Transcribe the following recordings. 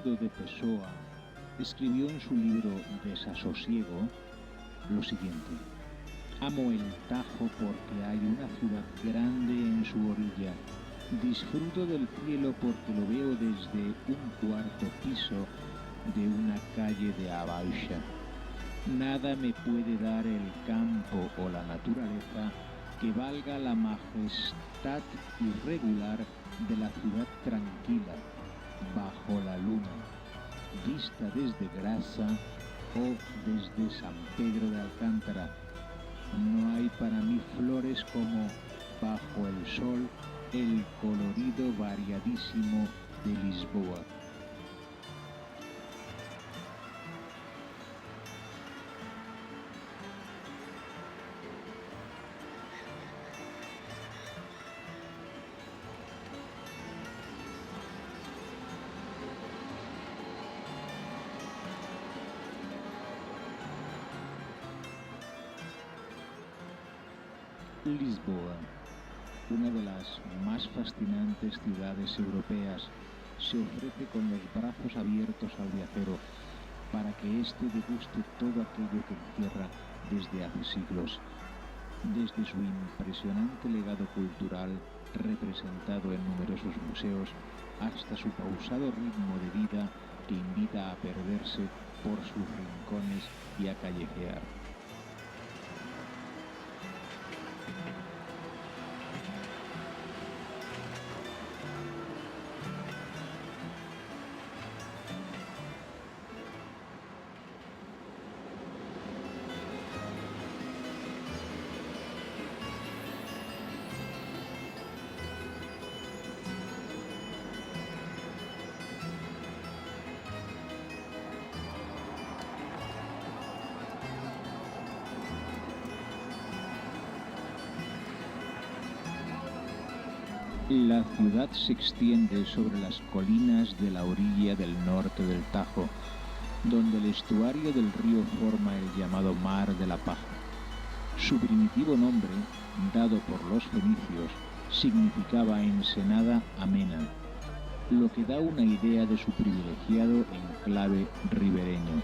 Guido de Pessoa escribió en su libro Desasosiego lo siguiente: amo el Tajo porque hay una ciudad grande en su orilla. Disfruto del cielo porque lo veo desde un cuarto piso de una calle de Abaixa. Nada me puede dar el campo o la naturaleza que valga la majestad irregular de la ciudad tranquila, bajo la luna, vista desde Grasa o desde San Pedro de Alcántara. No hay para mí flores como, bajo el sol, el colorido variadísimo de Lisboa. Lisboa, una de las más fascinantes ciudades europeas, se ofrece con los brazos abiertos al viajero para que éste deguste todo aquello que encierra desde hace siglos. Desde su impresionante legado cultural, representado en numerosos museos, hasta su pausado ritmo de vida que invita a perderse por sus rincones y a callejear. La ciudad se extiende sobre las colinas de la orilla del norte del Tajo, donde el estuario del río forma el llamado Mar de la Paja. Su primitivo nombre, dado por los fenicios, significaba ensenada amena, lo que da una idea de su privilegiado enclave ribereño.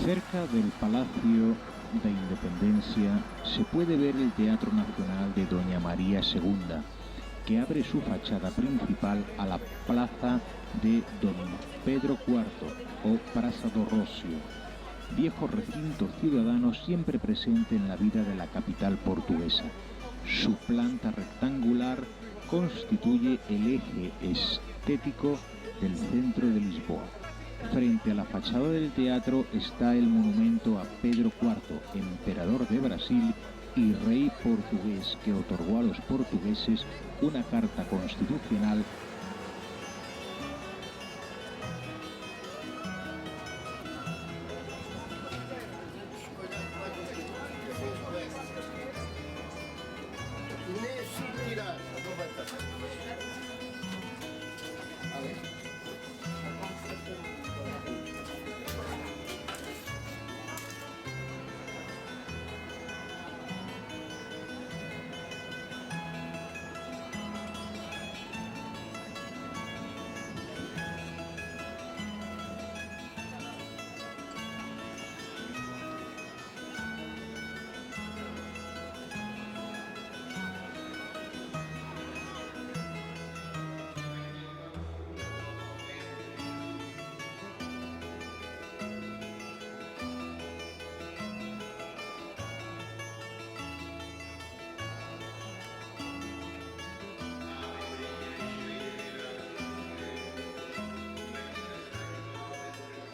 Cerca del Palacio de Independencia se puede ver el Teatro Nacional de Doña María II, que abre su fachada principal a la plaza de Don Pedro IV o Praça do Rócio, viejo recinto ciudadano siempre presente en la vida de la capital portuguesa. Su planta rectangular constituye el eje estético del centro de Lisboa. Frente a la fachada del teatro está el monumento a Pedro IV, emperador de Brasil y rey portugués, que otorgó a los portugueses una carta constitucional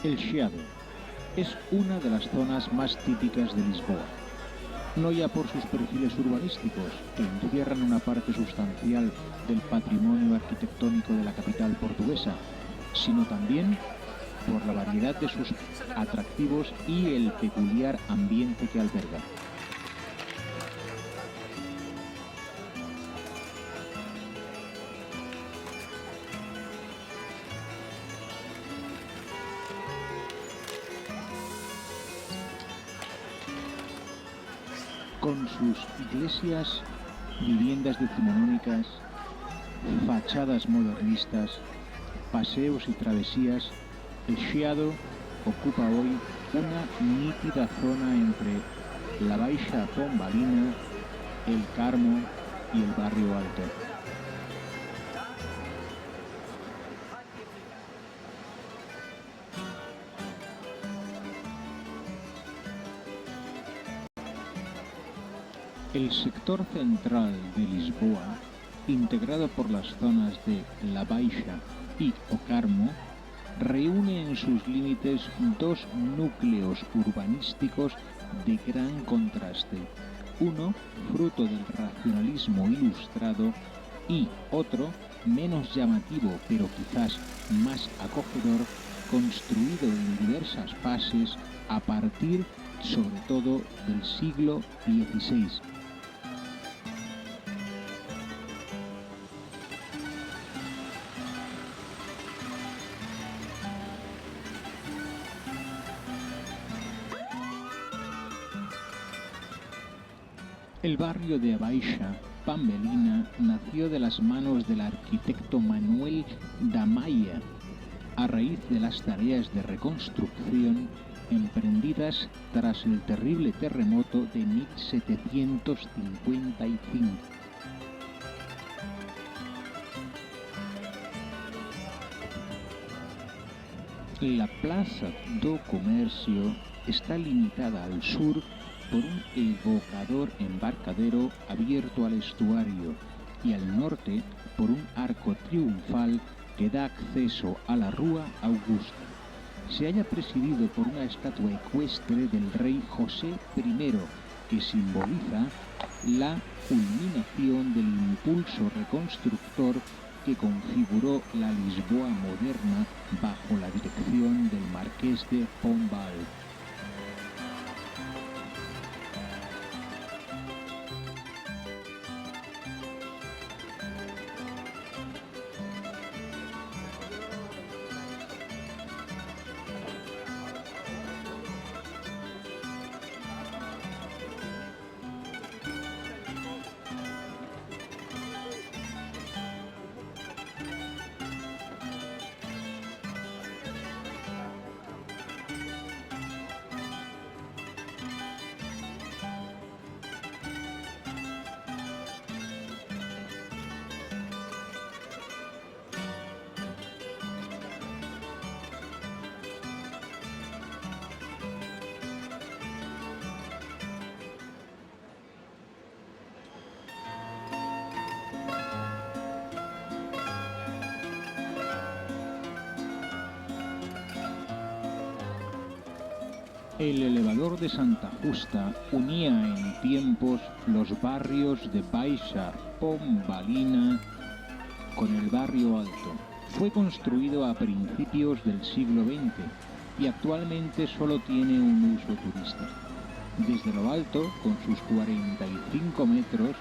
El Chiado es una de las zonas más típicas de Lisboa, no ya por sus perfiles urbanísticos, que encierran una parte sustancial del patrimonio arquitectónico de la capital portuguesa, sino también por la variedad de sus atractivos y el peculiar ambiente que alberga. con sus iglesias, viviendas decimonónicas, fachadas modernistas, paseos y travesías, el Chiado ocupa hoy una nítida zona entre la Baixa Pombalina, el Carmo y el Barrio Alto. El sector central de Lisboa, integrado por las zonas de La Baixa y O Carmo, reúne en sus límites dos núcleos urbanísticos de gran contraste, uno fruto del racionalismo ilustrado y otro menos llamativo pero quizás más acogedor, construido en diversas fases a partir sobre todo del siglo XVI. El barrio de Baixa Pombalina nació de las manos del arquitecto Manuel da Maia, a raíz de las tareas de reconstrucción emprendidas tras el terrible terremoto de 1755. La Plaza do Comércio está limitada al sur por un evocador embarcadero abierto al estuario y al norte por un arco triunfal que da acceso a la Rúa Augusta. Se halla presidido por una estatua ecuestre del rey José I, que simboliza la culminación del impulso reconstructor que configuró la Lisboa moderna bajo la dirección del Marqués de Pombal. El elevador de Santa Justa unía en tiempos los barrios de Baixa Pombalina con el barrio Alto. Fue construido a principios del siglo XX y actualmente solo tiene un uso turístico. Desde lo alto, con sus 45 metros,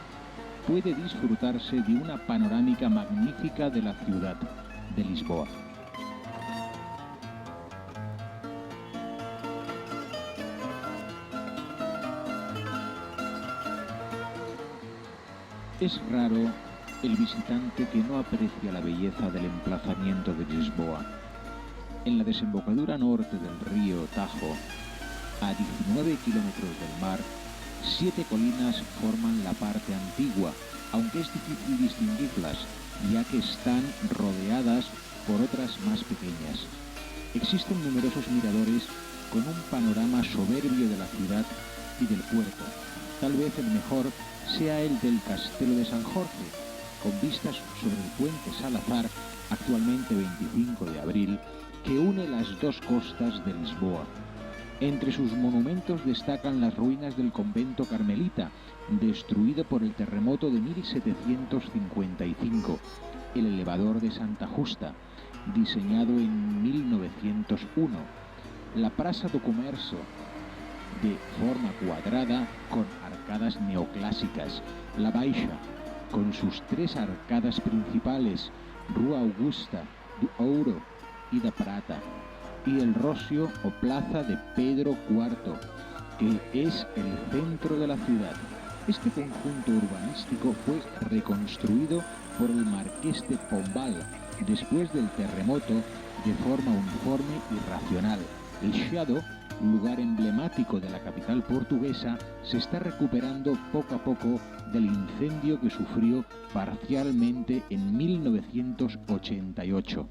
puede disfrutarse de una panorámica magnífica de la ciudad de Lisboa. Es raro el visitante que no aprecia la belleza del emplazamiento de Lisboa. En la desembocadura norte del río Tajo, a 19 kilómetros del mar, 7 colinas forman la parte antigua, aunque es difícil distinguirlas, ya que están rodeadas por otras más pequeñas. Existen numerosos miradores con un panorama soberbio de la ciudad y del puerto. Tal vez el mejor sea el del Castelo de San Jorge, con vistas sobre el puente Salazar, actualmente 25 de abril, que une las dos costas de Lisboa. Entre sus monumentos destacan las ruinas del convento carmelita, destruido por el terremoto de 1755, el elevador de Santa Justa, diseñado en 1901, la Praça do Comércio, de forma cuadrada con arcadas neoclásicas, la Baixa, con sus 3 arcadas principales, Rúa Augusta, do Ouro y da Prata, y el Rossio o Plaza de Pedro IV, que es el centro de la ciudad. Este conjunto urbanístico fue reconstruido por el Marqués de Pombal después del terremoto de forma uniforme y racional. El Chiado, lugar emblemático de la capital portuguesa, se está recuperando poco a poco del incendio que sufrió parcialmente en 1988.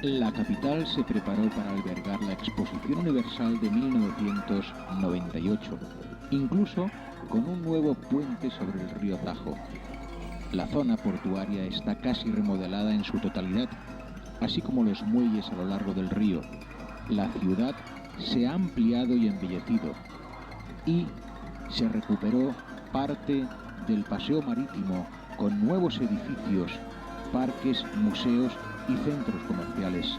La capital se preparó para albergar la Exposición Universal de 1998, incluso con un nuevo puente sobre el río Tajo. La zona portuaria está casi remodelada en su totalidad, así como los muelles a lo largo del río. La ciudad se ha ampliado y embellecido y se recuperó parte del paseo marítimo con nuevos edificios, parques, museos y centros comerciales.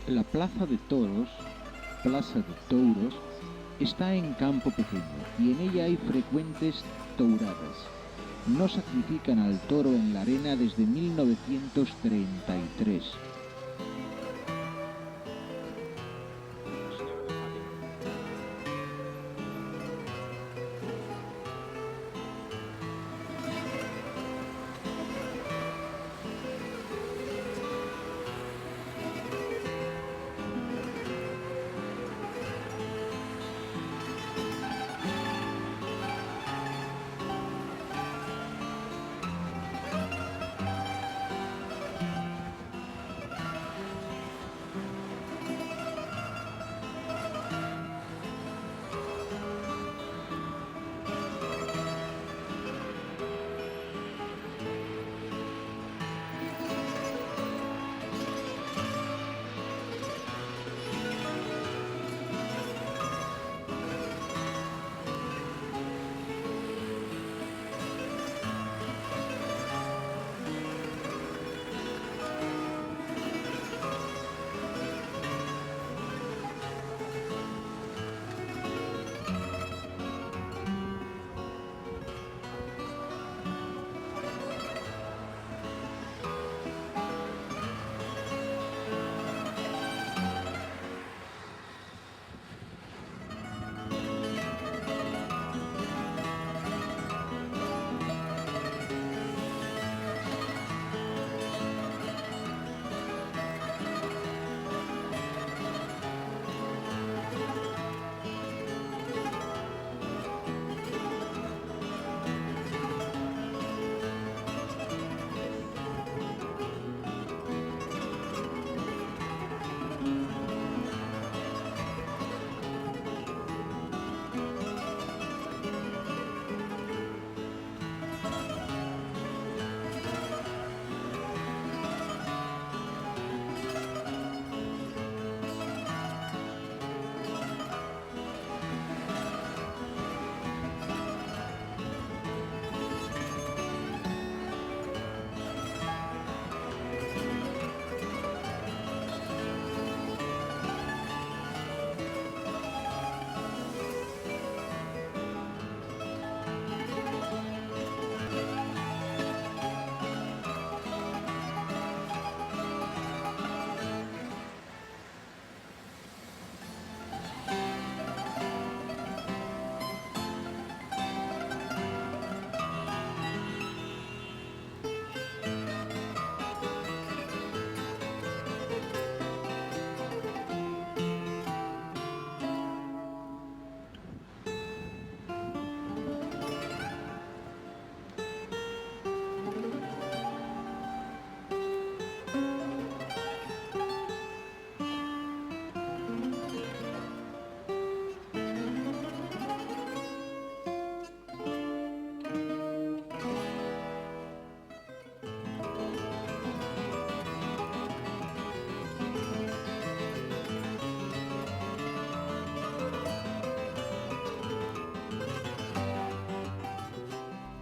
La Plaza de Toros, Plaza de Touros, está en campo pequeño y en ella hay frecuentes touradas. No sacrifican al toro en la arena desde 1933.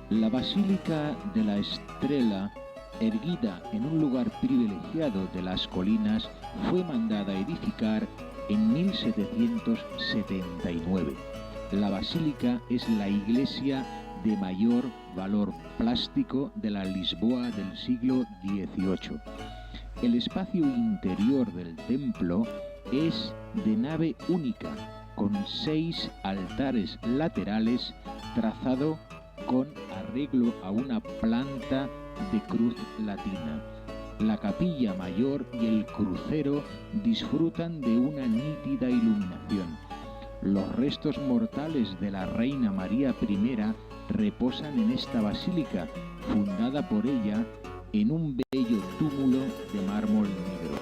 La Basílica de la Estrella, erguida en un lugar privilegiado de las colinas, fue mandada a edificar en 1779. La basílica es la iglesia de mayor valor plástico de la Lisboa del siglo XVIII. El espacio interior del templo es de nave única, con 6 altares laterales, trazado con arreglo a una planta de cruz latina. La capilla mayor y el crucero disfrutan de una nítida iluminación. Los restos mortales de la Reina María I reposan en esta basílica, fundada por ella en un bello túmulo de mármol negro.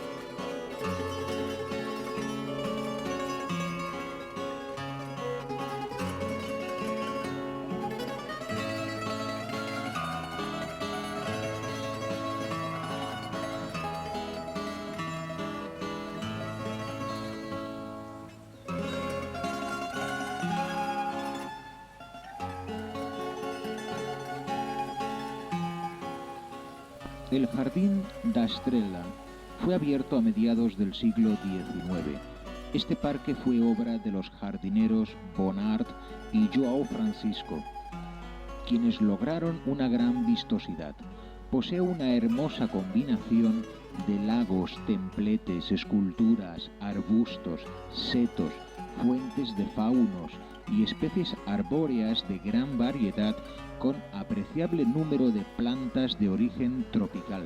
El Jardín da Estrella fue abierto a mediados del siglo XIX. Este parque fue obra de los jardineros Bonnard y João Francisco, quienes lograron una gran vistosidad. Posee una hermosa combinación de lagos, templetes, esculturas, arbustos, setos, fuentes de faunos y especies arbóreas de gran variedad, con apreciable número de plantas de origen tropical.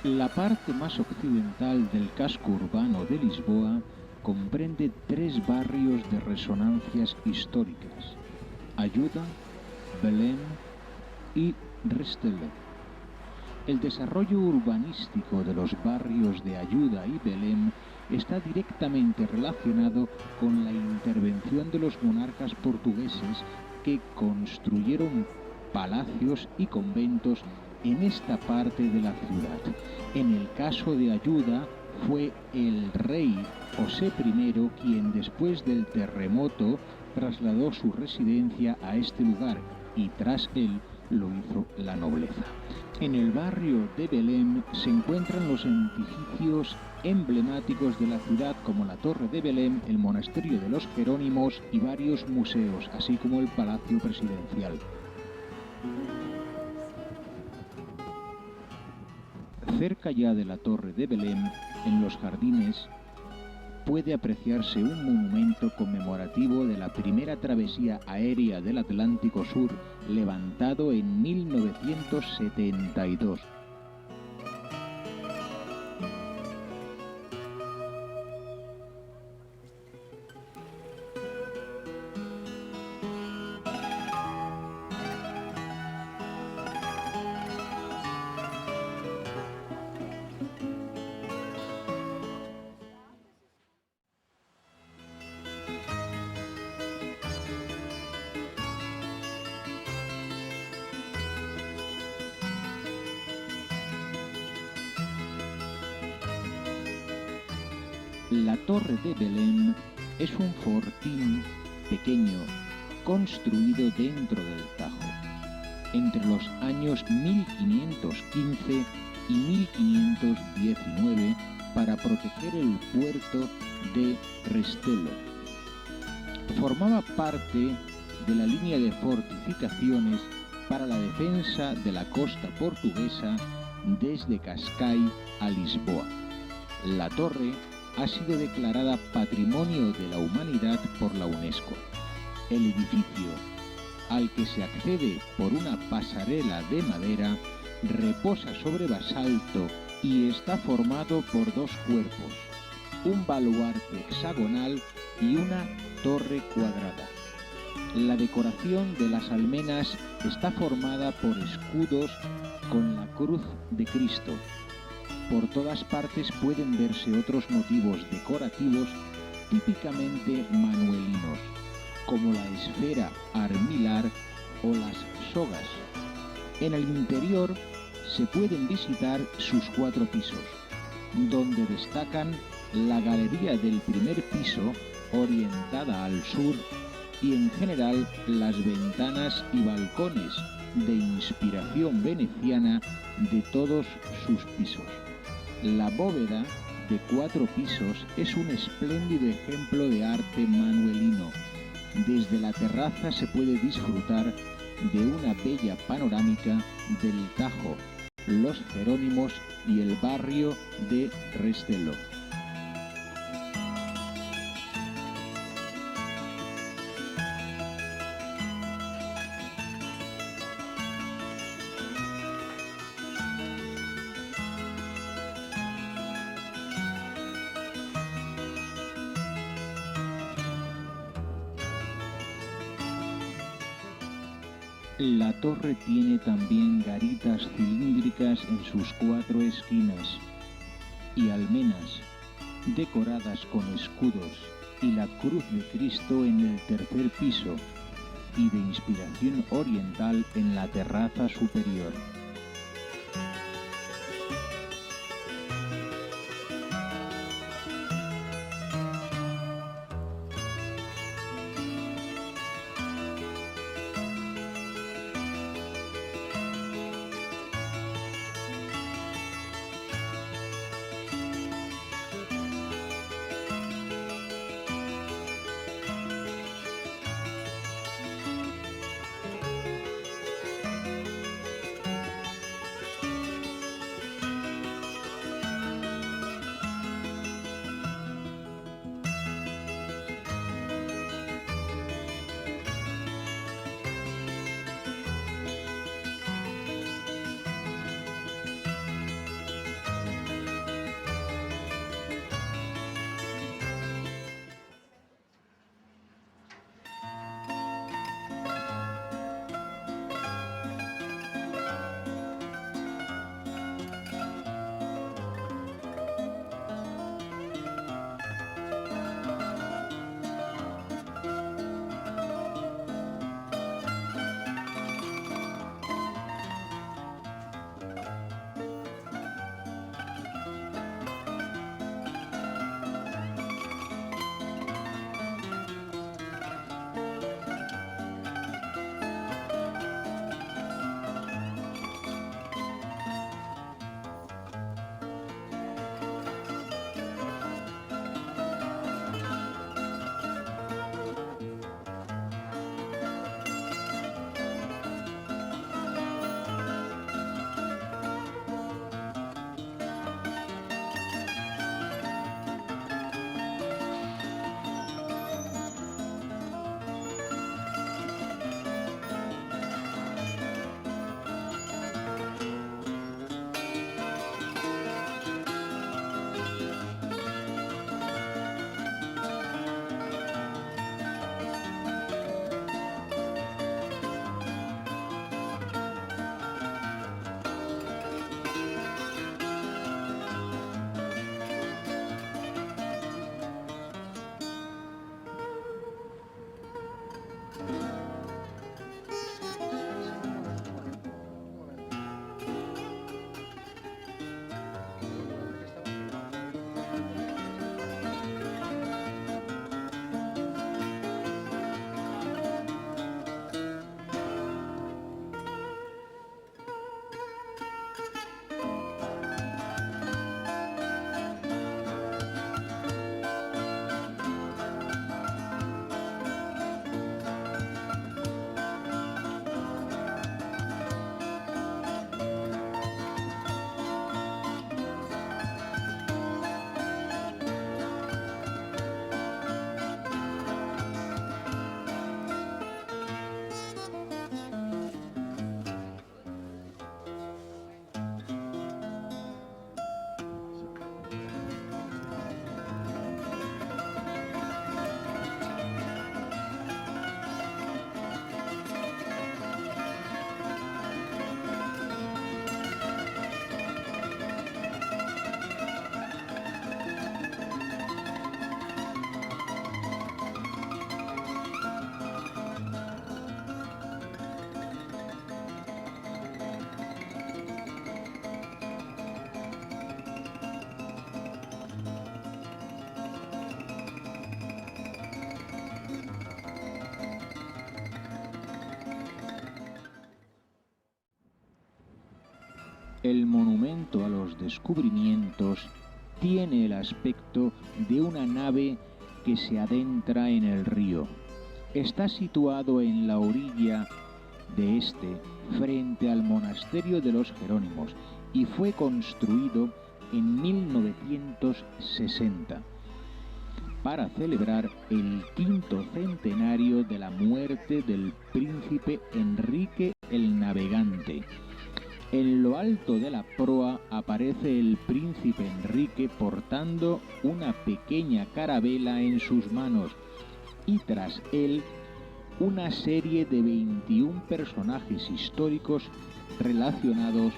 La parte más occidental del casco urbano de Lisboa comprende 3 barrios de resonancias históricas: Ajuda, Belém y Restelo. El desarrollo urbanístico de los barrios de Ajuda y Belém está directamente relacionado con la intervención de los monarcas portugueses, que construyeron palacios y conventos en esta parte de la ciudad. En el caso de Ajuda, fue el rey José I quien, después del terremoto, trasladó su residencia a este lugar, y tras él lo hizo la nobleza. En el barrio de Belém se encuentran los edificios emblemáticos de la ciudad, como la Torre de Belém, el Monasterio de los Jerónimos y varios museos, así como el Palacio Presidencial. Cerca ya de la Torre de Belém, en los jardines, puede apreciarse un monumento conmemorativo de la primera travesía aérea del Atlántico Sur, levantado en 1972. La Torre de Belém es un fortín pequeño construido dentro del Tajo entre los años 1515 y 1519 para proteger el puerto de Restelo. Formaba parte de la línea de fortificaciones para la defensa de la costa portuguesa desde Cascais a Lisboa. La torre ha sido declarada Patrimonio de la Humanidad por la UNESCO. El edificio, al que se accede por una pasarela de madera, Reposa sobre basalto y está formado por dos cuerpos, un baluarte hexagonal y una torre cuadrada. La decoración de las almenas está formada por escudos con la cruz de Cristo. Por todas partes pueden verse otros motivos decorativos típicamente manuelinos, como la esfera armilar o las sogas. En el interior se pueden visitar sus 4 pisos, donde destacan la galería del primer piso, orientada al sur, y en general las ventanas y balcones de inspiración veneciana de todos sus pisos. La bóveda de 4 pisos es un espléndido ejemplo de arte manuelino. Desde la terraza se puede disfrutar de una bella panorámica del Tajo, los Jerónimos y el barrio de Restelo. La torre tiene también garitas cilíndricas en sus 4 esquinas y almenas decoradas con escudos y la cruz de Cristo en el tercer piso y de inspiración oriental en la terraza superior. El monumento a los descubrimientos tiene el aspecto de una nave que se adentra en el río. Está situado en la orilla de este, frente al monasterio de los Jerónimos, y fue construido en 1960 para celebrar el 5º centenario de la muerte del príncipe Enrique el Navegante. En lo alto de la proa aparece el príncipe Enrique portando una pequeña carabela en sus manos y tras él una serie de 21 personajes históricos relacionados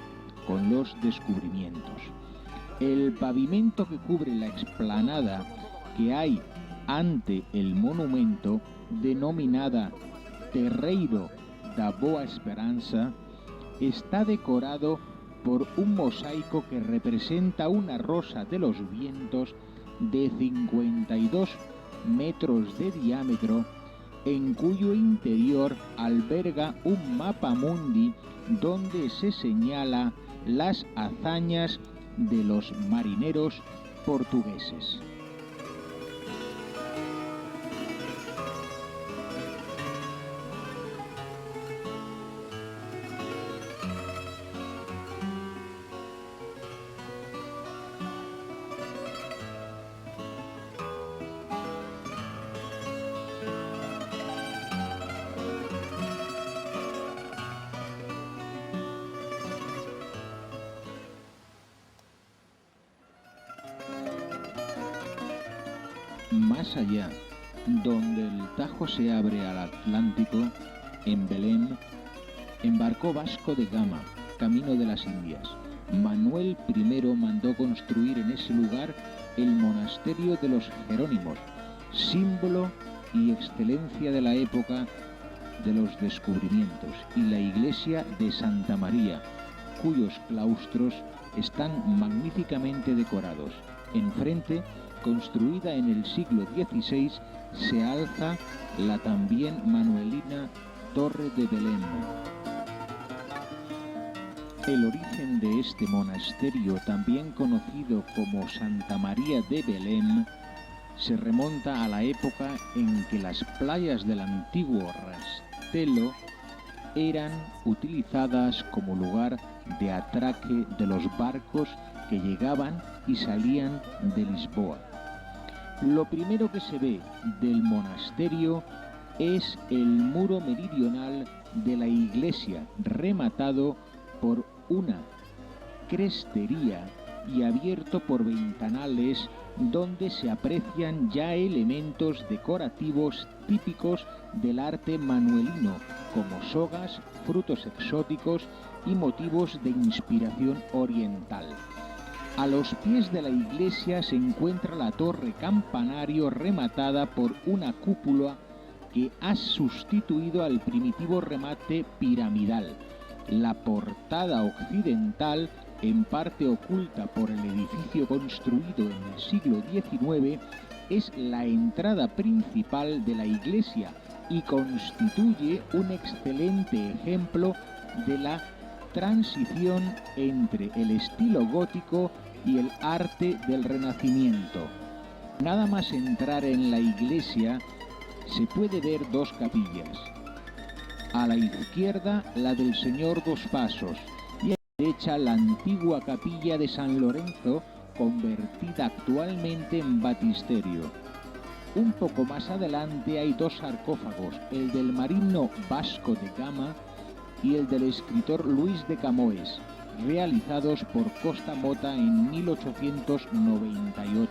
con los descubrimientos. El pavimento que cubre la explanada que hay ante el monumento, denominada Terreiro da Boa Esperança, está decorado por un mosaico que representa una rosa de los vientos de 52 metros de diámetro, en cuyo interior alberga un mapa mundi donde se señala las hazañas de los marineros portugueses. Más allá, donde el Tajo se abre al Atlántico, en Belém, embarcó Vasco de Gama, camino de las Indias. Manuel I mandó construir en ese lugar el monasterio de los Jerónimos, símbolo y excelencia de la época de los descubrimientos, y la iglesia de Santa María, cuyos claustros están magníficamente decorados. Enfrente, construida en el siglo XVI, se alza la también manuelina Torre de Belém. El origen de este monasterio, también conocido como Santa María de Belém, se remonta a la época en que las playas del antiguo Rastelo eran utilizadas como lugar de atraque de los barcos que llegaban y salían de Lisboa. Lo primero que se ve del monasterio es el muro meridional de la iglesia, rematado por una crestería y abierto por ventanales donde se aprecian ya elementos decorativos típicos del arte manuelino, como sogas, frutos exóticos y motivos de inspiración oriental. A los pies de la iglesia se encuentra la torre campanario rematada por una cúpula que ha sustituido al primitivo remate piramidal. La portada occidental, en parte oculta por el edificio construido en el siglo XIX, es la entrada principal de la iglesia y constituye un excelente ejemplo de la transición entre el estilo gótico y el arte del Renacimiento. Nada más entrar en la iglesia se puede ver dos capillas. A la izquierda la del Señor dos Pasos y a la derecha la antigua capilla de San Lorenzo, convertida actualmente en baptisterio. Un poco más adelante hay dos sarcófagos, el del marino Vasco de Gama y el del escritor Luis de Camões, realizados por Costa Mota en 1898.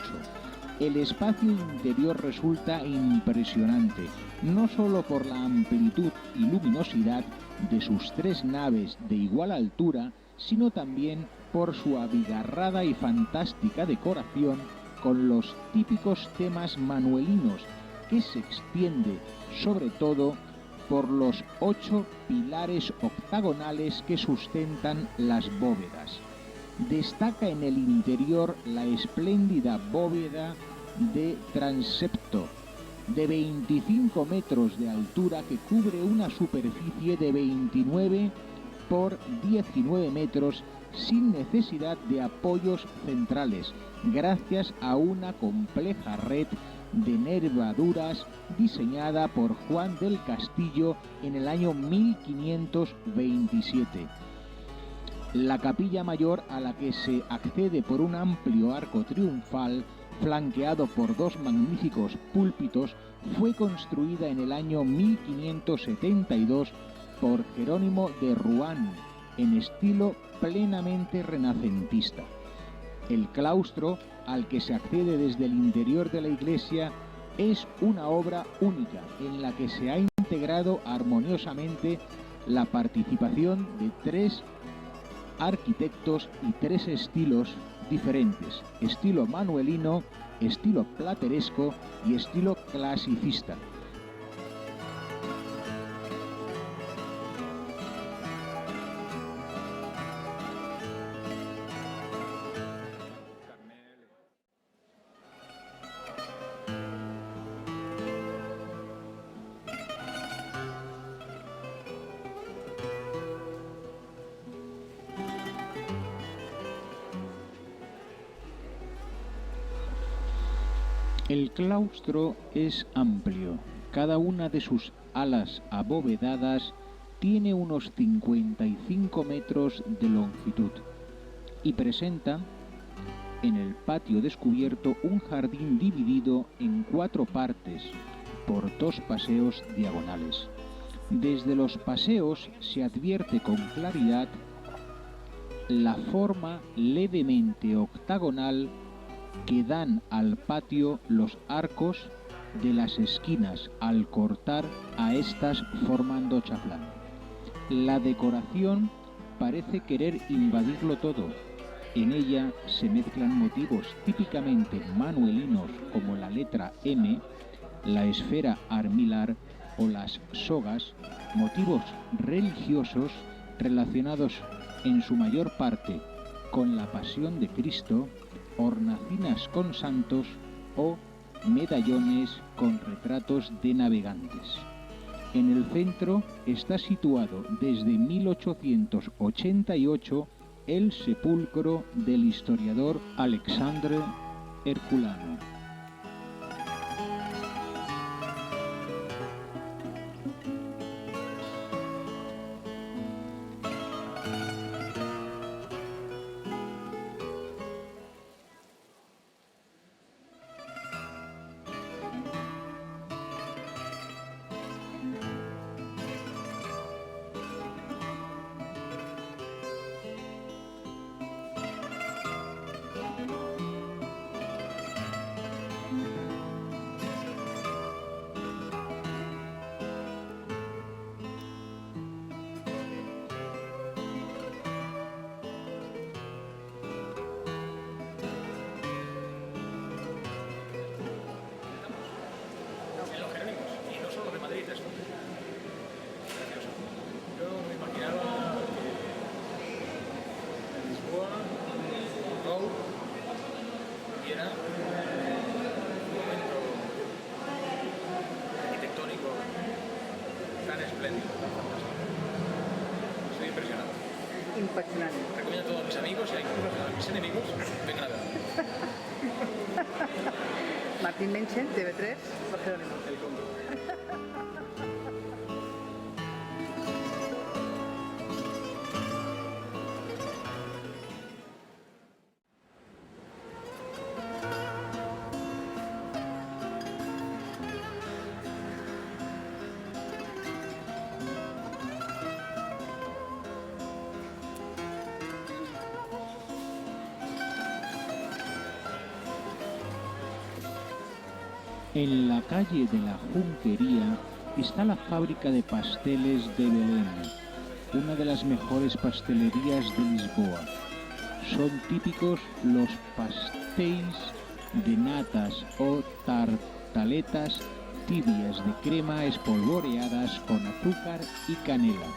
El espacio interior resulta impresionante, no solo por la amplitud y luminosidad de sus tres naves de igual altura, sino también por su abigarrada y fantástica decoración con los típicos temas manuelinos, que se extiende sobre todo por los 8 pilares octagonales que sustentan las bóvedas. Destaca en el interior la espléndida bóveda de transepto, de 25 metros de altura, que cubre una superficie de 29 por 19 metros sin necesidad de apoyos centrales, gracias a una compleja red de nervaduras diseñada por Juan del Castillo en el año 1527. La capilla mayor, a la que se accede por un amplio arco triunfal flanqueado por dos magníficos púlpitos, fue construida en el año 1572 por Jerónimo de Rouen, en estilo plenamente renacentista. El claustro, al que se accede desde el interior de la iglesia, es una obra única en la que se ha integrado armoniosamente la participación de tres arquitectos y tres estilos diferentes: estilo manuelino, estilo plateresco y estilo clasicista. El claustro es amplio. Cada una de sus alas abovedadas tiene unos 55 metros de longitud y presenta en el patio descubierto un jardín dividido en 4 partes por 2 paseos diagonales. Desde los paseos se advierte con claridad la forma levemente octagonal que dan al patio los arcos de las esquinas al cortar a estas formando chaflán. La decoración parece querer invadirlo todo. En ella se mezclan motivos típicamente manuelinos como la letra M, la esfera armilar o las sogas, motivos religiosos relacionados en su mayor parte con la pasión de Cristo, hornacinas con santos o medallones con retratos de navegantes. En el centro está situado desde 1888 el sepulcro del historiador Alexandre Herculano. Impresionante. Recomiendo a todos mis amigos y a mis enemigos vengan a verlo. Martín Menchen, TV3, por Jerónimo. El Congo. En la calle de la Junquería está la fábrica de pasteles de Belén, una de las mejores pastelerías de Lisboa. Son típicos los pastéis de natas o tartaletas tibias de crema espolvoreadas con azúcar y canela.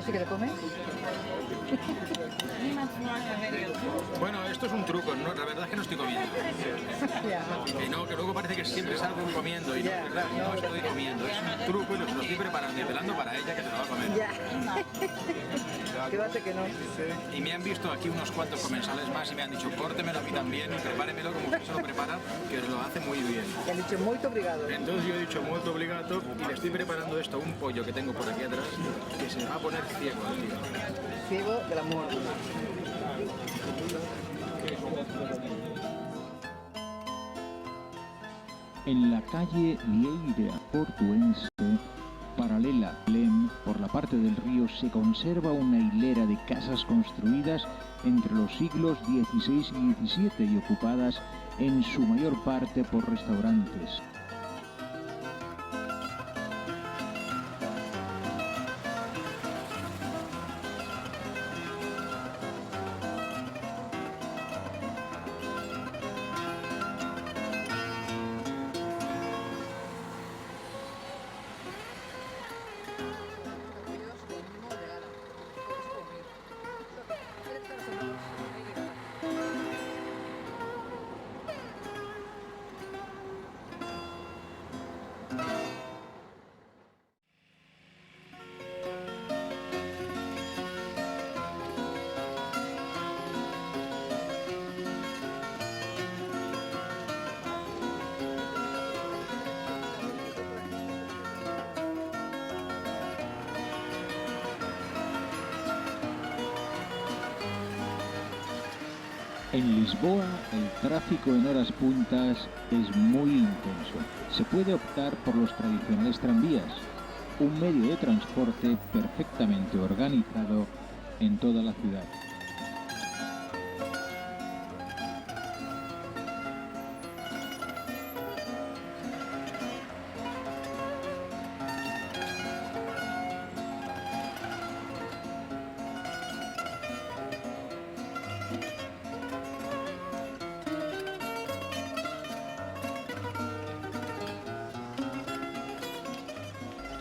sí que te comes? Bueno, esto es un truco, ¿no? La verdad es que no estoy comiendo. Ya. Y no, que luego parece que siempre salgo comiendo y no, Ya, ¿verdad? No estoy comiendo. Es un truco y lo estoy preparando y pelando para ella que se lo va a comer. Ya. Que va a ser que no. Y me han visto aquí unos cuantos comensales más y me han dicho, córtemelo a mí también y prepáremelo como que se lo prepara, que lo hace muy bien. Te han dicho muy obrigado. Entonces yo he dicho molto obligato y le estoy preparando esto a un pollo que tengo por aquí atrás que se va a poner ciego al tío. Ciego del amor. En la calle Lleida Portuense, paralela a Lem, por la parte del río, se conserva una hilera de casas construidas entre los siglos XVI y XVII y ocupadas en su mayor parte por restaurantes. En Lisboa, el tráfico en horas puntas es muy intenso. Se puede optar por los tradicionales tranvías, un medio de transporte perfectamente organizado en toda la ciudad.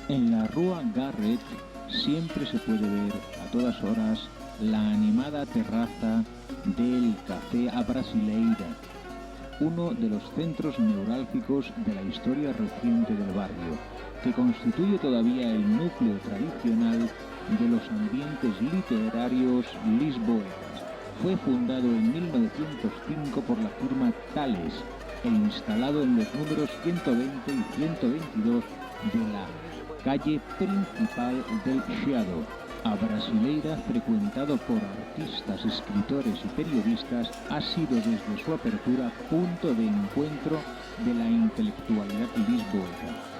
En la Rua Garrett siempre se puede ver a todas horas la animada terraza del Café a Brasileira, uno de los centros neurálgicos de la historia reciente del barrio, que constituye todavía el núcleo tradicional de los ambientes literarios lisboetas. Fue fundado en 1905 por la firma Tales e instalado en los números 120 y 122 de la calle principal del Chiado. A Brasileira, frecuentado por artistas, escritores y periodistas, ha sido desde su apertura punto de encuentro de la intelectualidad lisboeta.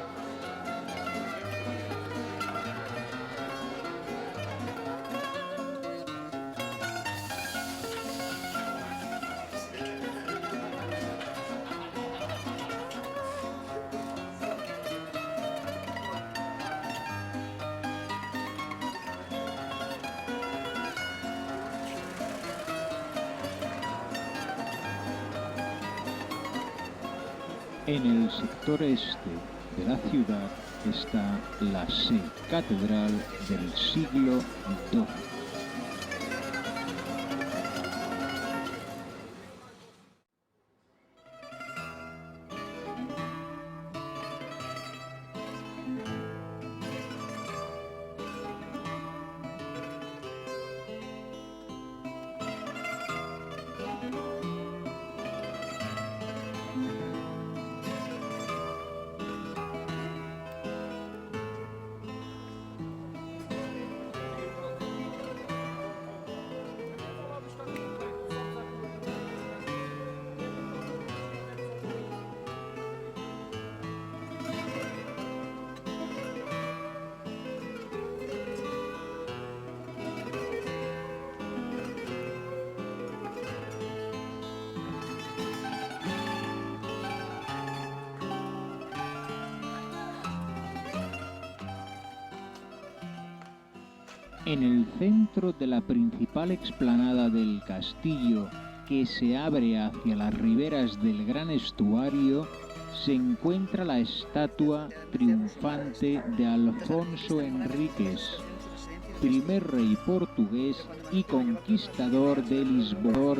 En el sector este de la ciudad está la Sé Catedral del siglo XII. En el centro de la principal explanada del castillo, que se abre hacia las riberas del gran estuario, se encuentra la estatua triunfante de Alfonso Enríquez, primer rey portugués y conquistador de Lisboa.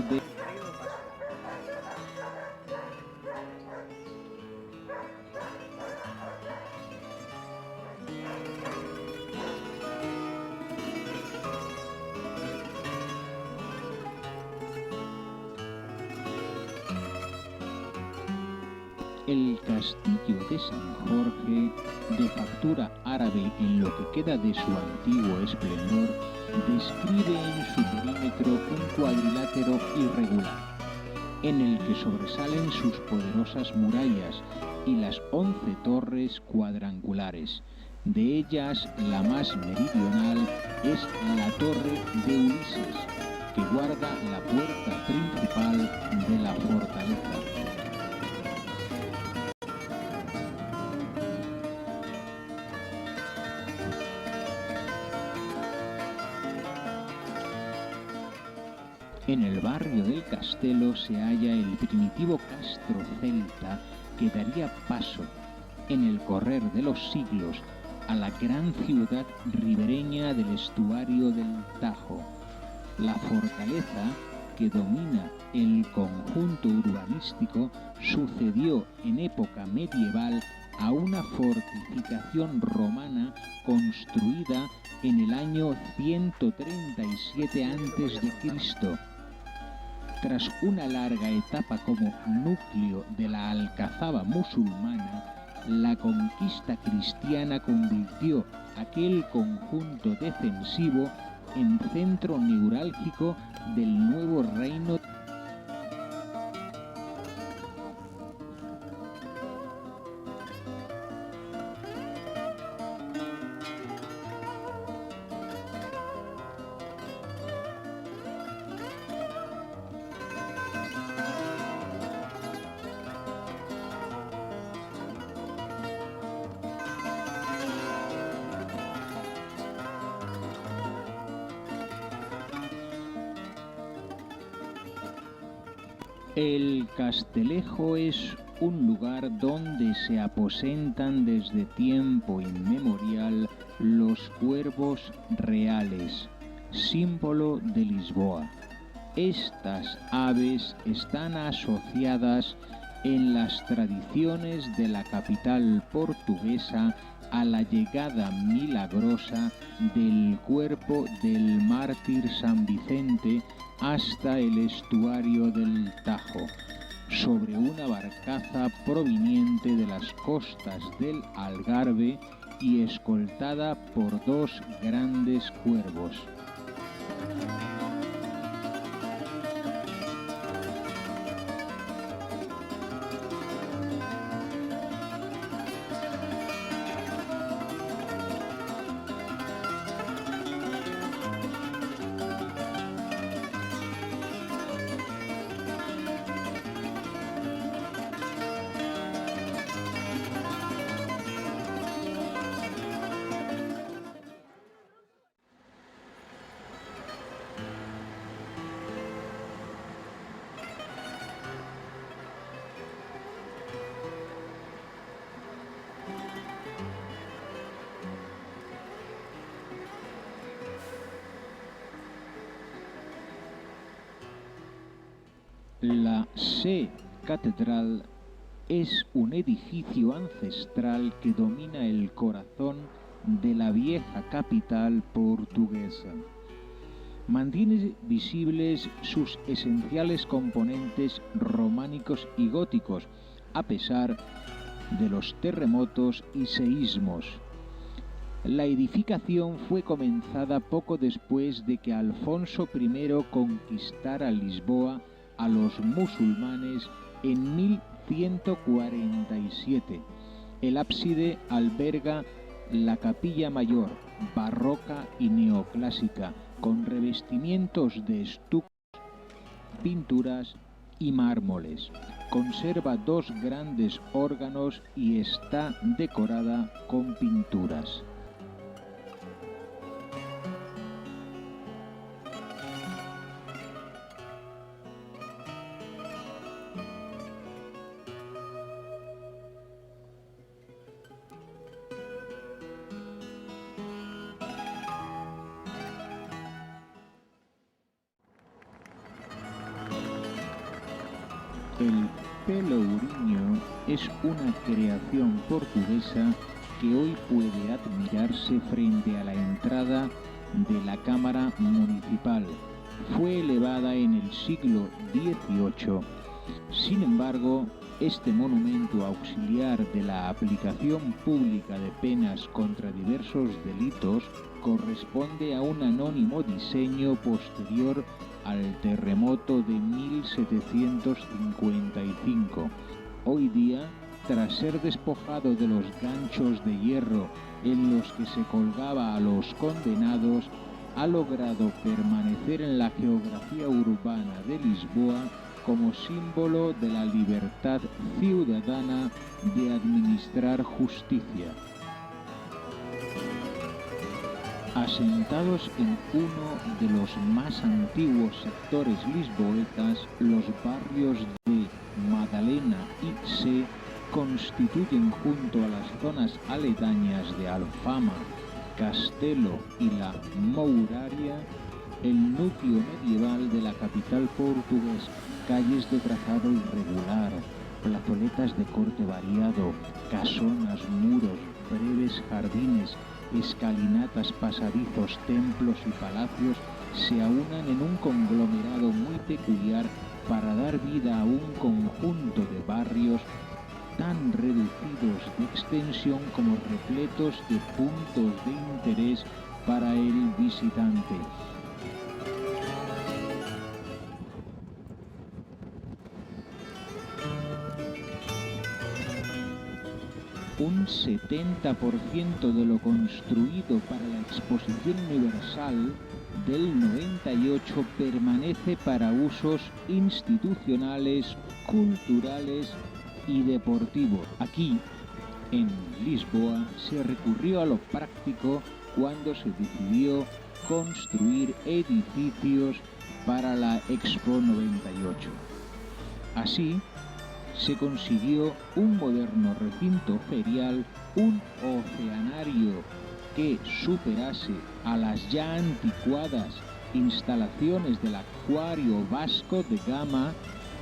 El castillo de San Jorge, de factura árabe en lo que queda de su antiguo esplendor, describe en su perímetro un cuadrilátero irregular, en el que sobresalen sus poderosas murallas y las 11 torres cuadrangulares. De ellas, la más meridional es la Torre de Ulises, que guarda la puerta principal de la fortaleza. En el barrio del Castelo se halla el primitivo castro celta que daría paso, en el correr de los siglos, a la gran ciudad ribereña del estuario del Tajo. La fortaleza, que domina el conjunto urbanístico, sucedió en época medieval a una fortificación romana construida en el año 137 a.C. Tras una larga etapa como núcleo de la alcazaba musulmana, la conquista cristiana convirtió aquel conjunto defensivo en centro neurálgico del nuevo reino. El Castelejo es un lugar donde se aposentan desde tiempo inmemorial los cuervos reales, símbolo de Lisboa. Estas aves están asociadas en las tradiciones de la capital portuguesa a la llegada milagrosa del cuerpo del mártir San Vicente hasta el estuario del Tajo, sobre una barcaza proveniente de las costas del Algarve y escoltada por 2 grandes cuervos. La Sé Catedral es un edificio ancestral que domina el corazón de la vieja capital portuguesa. Mantiene visibles sus esenciales componentes románicos y góticos, a pesar de los terremotos y seísmos. La edificación fue comenzada poco después de que Alfonso I conquistara Lisboa a los musulmanes en 1147. El ábside alberga la capilla mayor, barroca y neoclásica, con revestimientos de estucos, pinturas y mármoles. Conserva 2 grandes órganos y está decorada con pinturas. El Pelourinho es una creación portuguesa que hoy puede admirarse frente a la entrada de la Cámara Municipal. Fue elevada en el siglo XVIII. Sin embargo, este monumento auxiliar de la aplicación pública de penas contra diversos delitos corresponde a un anónimo diseño posterior al terremoto de 1755. Hoy día, tras ser despojado de los ganchos de hierro en los que se colgaba a los condenados, ha logrado permanecer en la geografía urbana de Lisboa como símbolo de la libertad ciudadana de administrar justicia. Asentados en uno de los más antiguos sectores lisboetas, los barrios de Madalena y Sé constituyen, junto a las zonas aledañas de Alfama, Castelo y la Mouraria, el núcleo medieval de la capital portuguesa. Calles de trazado irregular, plazoletas de corte variado, casonas, muros, breves jardines, escalinatas, pasadizos, templos y palacios se aunan en un conglomerado muy peculiar para dar vida a un conjunto de barrios tan reducidos de extensión como repletos de puntos de interés para el visitante. Un 70% de lo construido para la Exposición Universal del 98 permanece para usos institucionales, culturales y deportivos. Aquí, en Lisboa, se recurrió a lo práctico cuando se decidió construir edificios para la Expo 98. Así, se consiguió un moderno recinto ferial, un oceanario que superase a las ya anticuadas instalaciones del Acuario Vasco de Gama,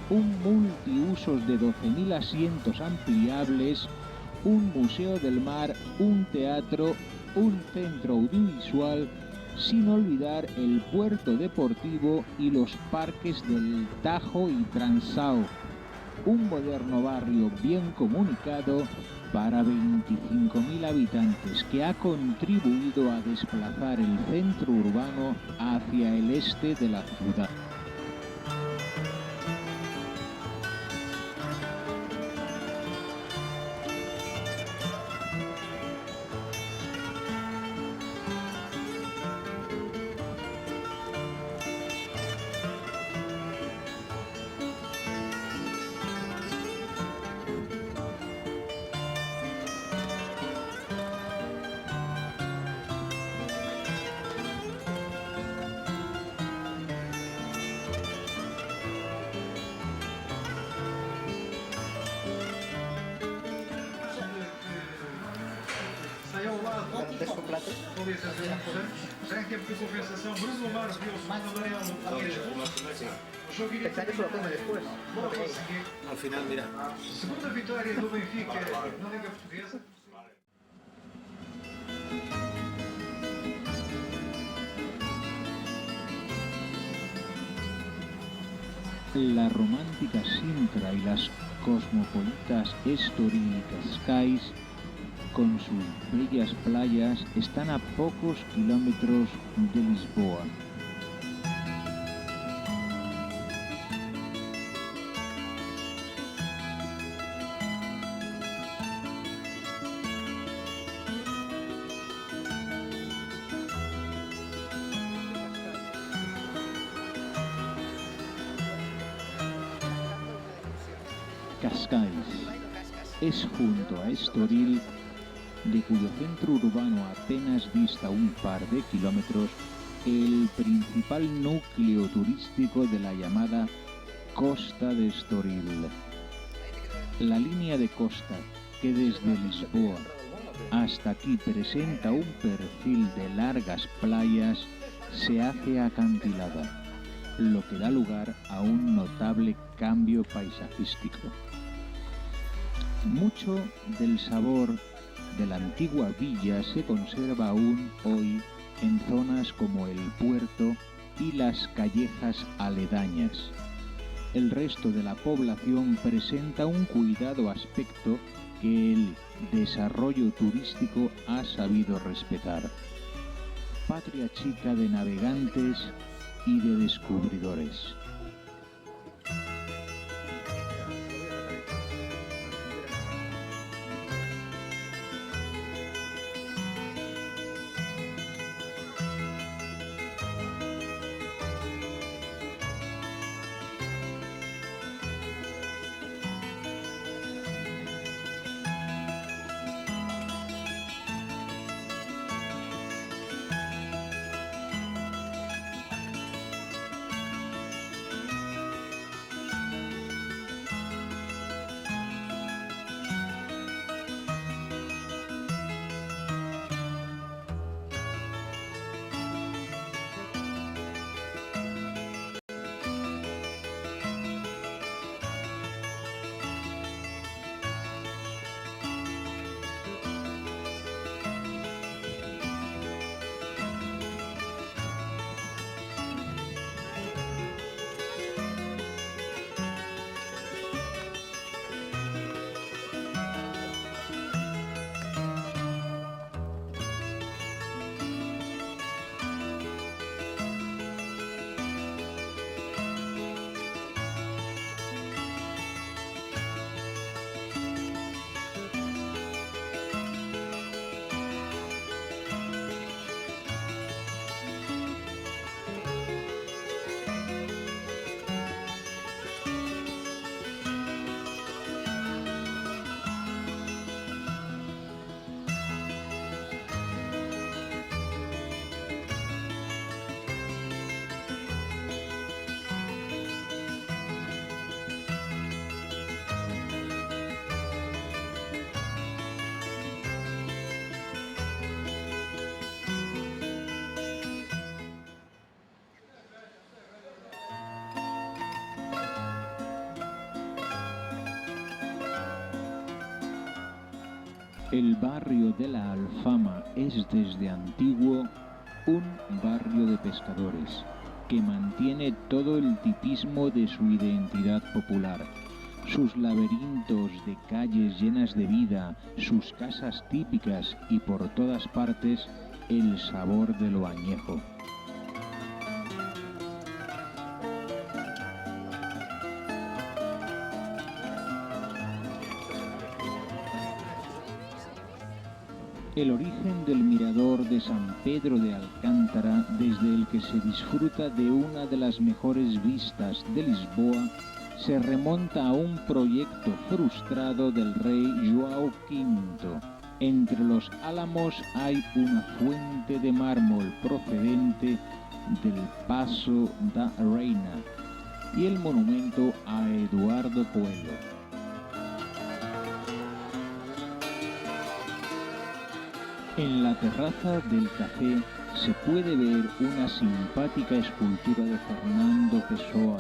un multiusos de 12.000 asientos ampliables, un museo del mar, un teatro, un centro audiovisual, sin olvidar el puerto deportivo y los parques del Tajo y Transao. Un moderno barrio bien comunicado para 25.000 habitantes que ha contribuido a desplazar el centro urbano hacia el este de la ciudad. Gigantesco plato. Pensar que se lo come después. Al final, mira. Segunda vitória do Benfica na Liga Portuguesa. La romántica Sintra y las cosmopolitas Estoril y Cascais, con sus bellas playas, están a pocos kilómetros de Lisboa. Cascais es, junto a Estoril, de cuyo centro urbano apenas dista un par de kilómetros, el principal núcleo turístico de la llamada Costa de Estoril. La línea de costa, que desde Lisboa hasta aquí presenta un perfil de largas playas, se hace acantilada. lo que da lugar a un notable cambio paisajístico. Mucho del sabor de la antigua villa se conserva aún hoy en zonas como el puerto y las callejas aledañas. El resto de la población presenta un cuidado aspecto que el desarrollo turístico ha sabido respetar. Patria chica de navegantes y de descubridores. El barrio de la Alfama es desde antiguo un barrio de pescadores que mantiene todo el tipismo de su identidad popular. Sus laberintos de calles llenas de vida, sus casas típicas y por todas partes el sabor de lo añejo. El origen del mirador de San Pedro de Alcántara, desde el que se disfruta de una de las mejores vistas de Lisboa, se remonta a un proyecto frustrado del rey João V. Entre los álamos hay una fuente de mármol procedente del Passo da Reina y el monumento a Eduardo Coelho. En la terraza del café se puede ver una simpática escultura de Fernando Pessoa,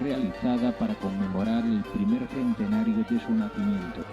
realizada para conmemorar el primer centenario de su nacimiento.